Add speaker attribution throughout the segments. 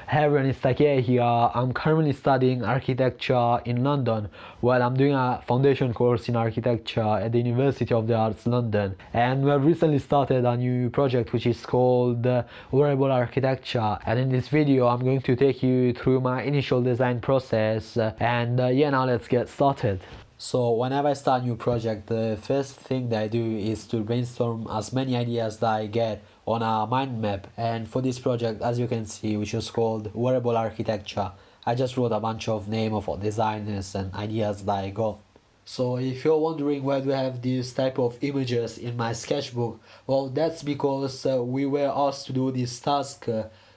Speaker 1: Hey everyone, it's Take here. I'm currently studying architecture in London. Well, I'm doing a foundation course in architecture at the University of the Arts London. And we have recently started a new project which is called Wearable Architecture. And in this video, I'm going to take you through my initial design process. Yeah, now let's get started. So whenever I start a new project, the first thing that I do is to brainstorm as many ideas that I get on a mind map. And for this project, as you can see, which is called Wearable Architecture, I just wrote a bunch of names of designers and ideas that I got. So if you're wondering why do I have these type of images in my sketchbook, well, that's because we were asked to do this task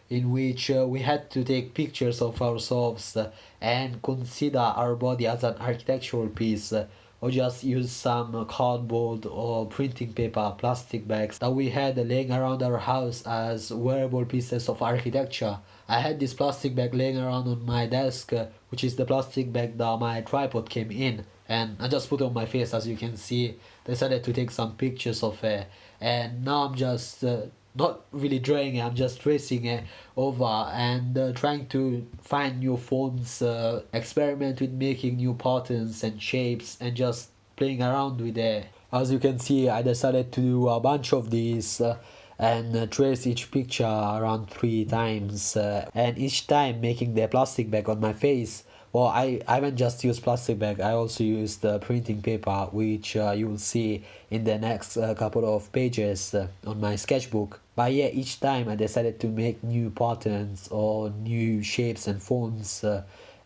Speaker 1: in which we had to take pictures of ourselves and consider our body as an architectural piece, or just use some cardboard or printing paper, plastic bags that we had laying around our house as wearable pieces of architecture. I had this plastic bag laying around on my desk, which is the plastic bag that my tripod came in, and I just put on my face. As you can see, decided to take some pictures of it, and now I'm just not really drawing it, I'm just tracing it over and trying to find new forms, experiment with making new patterns and shapes and just playing around with it. As you can see, I decided to do a bunch of these and trace each picture around 3 times, and each time making the plastic bag on my face. Well, I haven't just used plastic bag, I also used printing paper, which you will see in the next couple of pages on my sketchbook. But yeah, each time I decided to make new patterns or new shapes and forms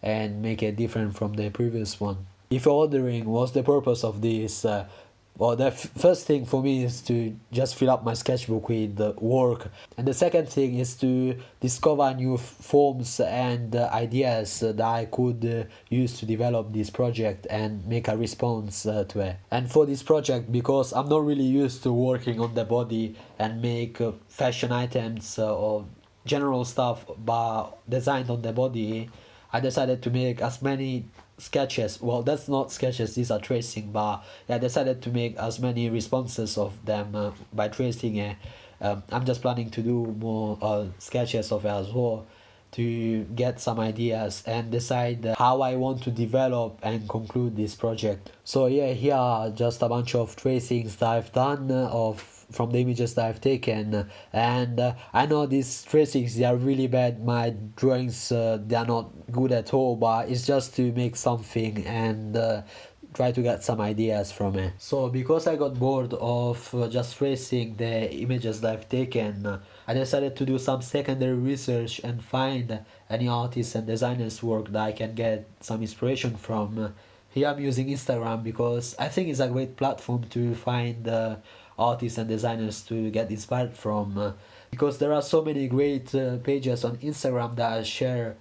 Speaker 1: and make it different from the previous one. If you're wondering what's the purpose of this, well, the first thing for me is to just fill up my sketchbook with work, and the second thing is to discover new forms and ideas that I could use to develop this project and make a response to it. And for this project, because I'm not really used to working on the body and make fashion items or general stuff but designed on the body, I decided to make as many sketches. Well, that's not sketches, these are tracing, but I decided to make as many responses of them by tracing it. I'm just planning to do more sketches of it as well, to get some ideas and decide how I want to develop and conclude this project. So yeah, here are just a bunch of tracings that I've done from the images that I've taken, and I know these tracings, they are really bad. My drawings, they are not good at all, but it's just to make something and try to get some ideas from it. So because I got bored of just tracing the images that I've taken, I decided to do some secondary research and find any artists and designers' work that I can get some inspiration from. Here I'm using Instagram because I think it's a great platform to find artists and designers to get inspired from, because there are so many great pages on Instagram that share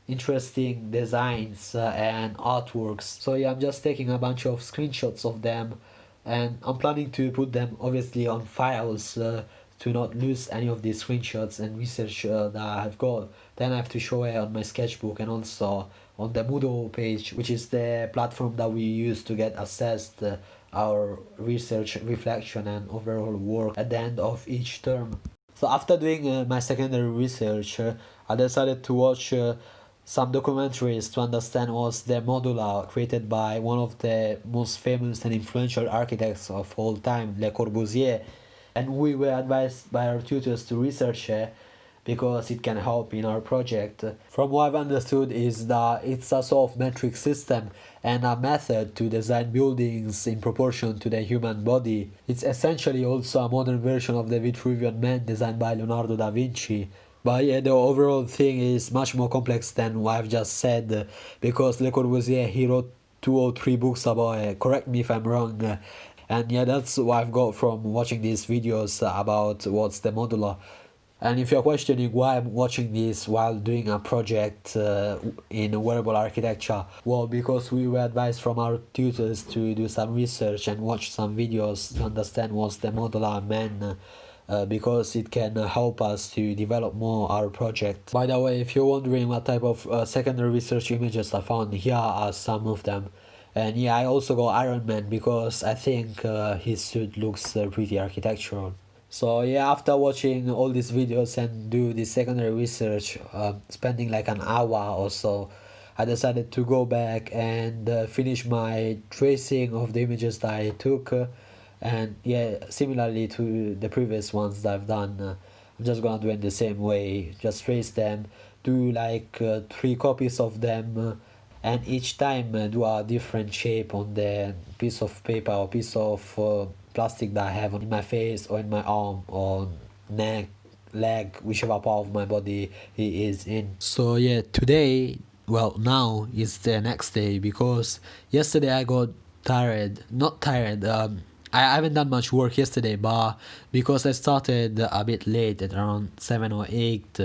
Speaker 1: interesting designs and artworks. So yeah, I'm just taking a bunch of screenshots of them, and I'm planning to put them obviously on files to not lose any of these screenshots and research that I've got. Then I have to show it on my sketchbook and also on the Moodle page, which is the platform that we use to get assessed our research, reflection and overall work at the end of each term. So after doing my secondary research, I decided to watch some documentaries to understand what's the modula created by one of the most famous and influential architects of all time, Le Corbusier. And we were advised by our tutors to research it because it can help in our project. From what I've understood is that it's a sort of metric system and a method to design buildings in proportion to the human body. It's essentially also a modern version of the Vitruvian Man designed by Leonardo da Vinci. But yeah, the overall thing is much more complex than what I've just said, because Le Corbusier, he wrote 2 or 3 books about it. Correct me if I'm wrong. And yeah, that's what I've got from watching these videos about what's the modula. And if you're questioning why I'm watching this while doing a project in wearable architecture, well, because we were advised from our tutors to do some research and watch some videos to understand what's the modula meant, because it can help us to develop more our project. By the way, if you're wondering what type of secondary research images I found, here are some of them. And yeah, I also got Iron Man because I think his suit looks pretty architectural. So yeah, after watching all these videos and do the secondary research, spending like an hour or so, I decided to go back and finish my tracing of the images that I took. And yeah, similarly to the previous ones that I've done, I'm just gonna do it the same way. Just trace them, do like 3 copies of them, and each time do a different shape on the piece of paper or piece of plastic that I have on my face or in my arm or neck, leg, whichever part of my body it is in. So yeah, today, well, now is the next day because yesterday I got tired, not tired, I haven't done much work yesterday, but because I started a bit late at around 7 or 8,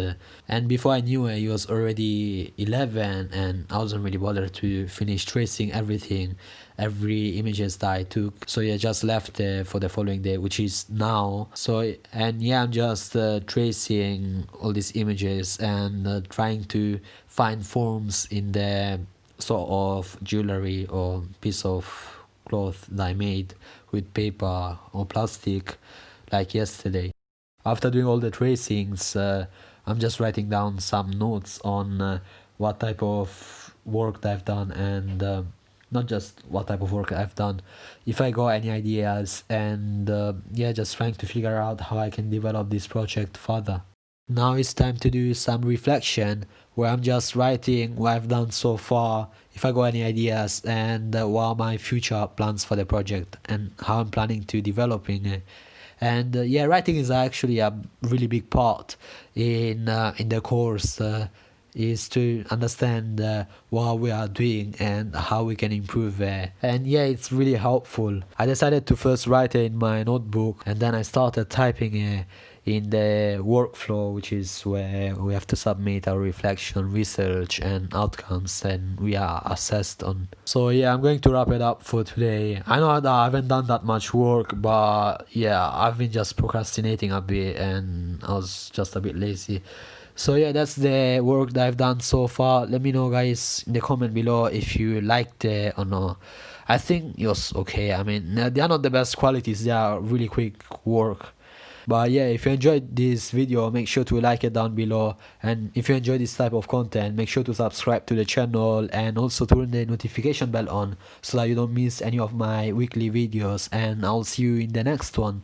Speaker 1: and before I knew it, it was already 11, and I wasn't really bothered to finish tracing everything, every images that I took. So yeah, just left for the following day, which is now. So, and yeah, I'm just tracing all these images and trying to find forms in the sort of jewelry or piece of cloth that I made with paper or plastic like yesterday. After doing all the tracings, I'm just writing down some notes on what type of work that I've done and not just what type of work I've done, if I got any ideas, and yeah, just trying to figure out how I can develop this project further. Now it's time to do some reflection where I'm just writing what I've done so far, if I got any ideas, and what are my future plans for the project and how I'm planning to developing it. And yeah, writing is actually a really big part in the course. Is to understand what we are doing and how we can improve it. And yeah, it's really helpful. I decided to first write it in my notebook and then I started typing it in the workflow, which is where we have to submit our reflection, research, and outcomes, and we are assessed on. So yeah, I'm going to wrap it up for today. I know that I haven't done that much work, but yeah, I've been just procrastinating a bit, and I was just a bit lazy. So yeah, that's the work that I've done so far. Let me know, guys, in the comment below if you liked it or not. I think it was okay. I mean, they are not the best qualities. They are really quick work. But yeah, if you enjoyed this video, make sure to like it down below. And if you enjoy this type of content, make sure to subscribe to the channel and also turn the notification bell on so that you don't miss any of my weekly videos. And I'll see you in the next one.